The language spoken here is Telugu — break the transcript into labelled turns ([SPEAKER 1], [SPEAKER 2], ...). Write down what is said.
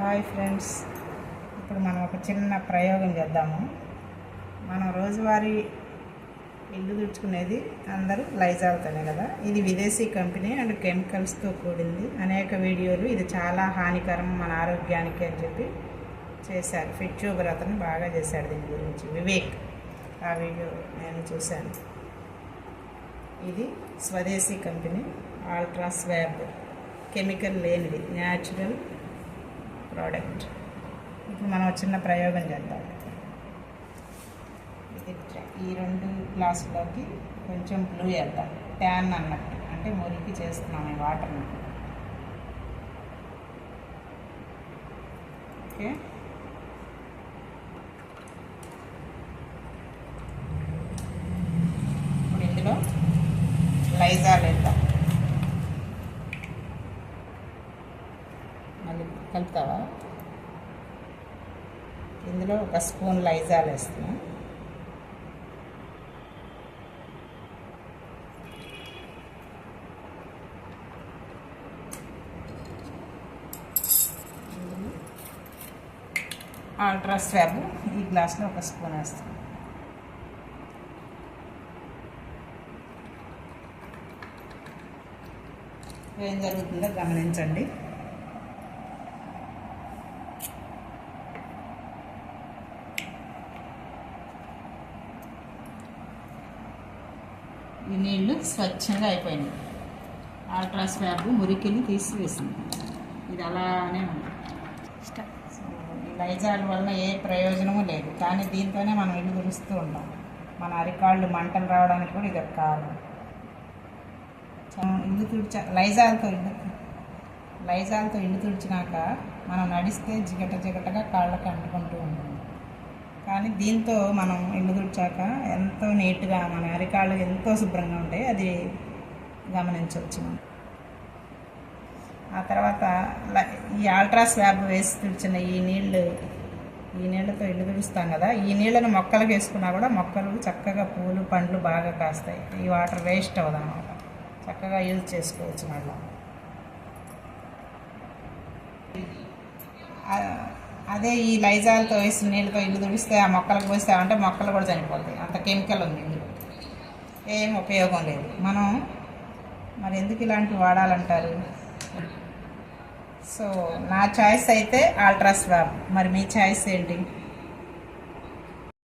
[SPEAKER 1] హాయ్ ఫ్రెండ్స్, ఇప్పుడు మనం ఒక చిన్న ప్రయోగం చేద్దాము. మనం రోజువారీ ఇల్లు తుడుచుకునేది అందరూ లైజాల్తోనే కదా. ఇది విదేశీ కంపెనీ అండ్ కెమికల్స్తో కూడింది. అనేక వీడియోలు ఇది చాలా హానికరం మన ఆరోగ్యానికి అని చెప్పి చేశారు. ఫిట్ ట్యూబర్ అతను బాగా చేశాడు దీని గురించి, వివేక్. ఆ వీడియో నేను చూశాను. ఇది స్వదేశీ కంపెనీ అల్ట్రా స్వాబ్, కెమికల్ లేనిది, న్యాచురల్ ప్రోడక్ట్. ఇప్పుడు మనం చిన్న ప్రయోగం చేద్దాం. ఇది ఈ 2 గ్లాసులోకి కొంచెం బ్లూ వేద్దాం, ట్యాన్ అన్నట్టు, అంటే మురికి చేస్తున్నాం ఈ వాటర్ని. ఓకే, ఇప్పుడు ఇందులో లైజాల్ వేద్దాం. మళ్ళీ కలుపుతావా? ఇందులో 1 స్పూన్ లైజాల్ వేస్తున్నాం. అల్ట్రా స్వాబ్ ఈ గ్లాస్లో 1 స్పూన్ వేస్తాం. ఏం జరుగుతుందో గమనించండి. ఈ నీళ్ళు స్వచ్ఛంగా అయిపోయినాయి. అల్ట్రా స్వాబ్ మురికిని తీసివేసింది. ఇది అలానే ఉంది. సో ఈ లైజాల్ వల్ల ఏ ప్రయోజనము లేదు, కానీ దీంతోనే మనం ఇల్లు తుడుస్తూ ఉంటాం. మన అరికాళ్ళు మంటలు రావడానికి కూడా ఇది ఒక కారణం. ఇల్లు లైజాల్తో ఇల్లు తుడిచినాక మనం నడిస్తే జిగటగా కాళ్ళకి అంటుకుంటూ ఉంటుంది. కానీ దీంతో మనం ఇల్లు తుడిచాక ఎంతో నీట్గా, మన అరికాళ్ళు ఎంతో శుభ్రంగా ఉంటాయి. అది గమనించవచ్చు. ఆ తర్వాత ఈ అల్ట్రా స్వాబ్ వేసి తుడిచిన ఈ నీళ్ళతో ఇల్లు తుడుస్తాం కదా, ఈ నీళ్ళను మొక్కలకు వేసుకున్నా కూడా మొక్కలు చక్కగా పూలు పండ్లు బాగా కాస్తాయి. ఈ వాటర్ వేస్ట్ అవ్వదు అన్నమాట, చక్కగా యూజ్ చేసుకోవచ్చు. మళ్ళీ అదే ఈ లైజాల్తో వేసిన నీళ్ళతో ఇల్లు తుడిస్తే ఆ మొక్కలకు పోస్తామంటే మొక్కలు కూడా చనిపోతాయి. అంత కెమికల్ ఉంది ఇందులో, ఏం ఉపయోగం లేదు. మనం మరి ఎందుకు ఇలాంటివి వాడాలంటారు? సో నా చాయిస్ అయితే అల్ట్రా స్వాబ్. మరి మీ చాయిస్ ఏంటి?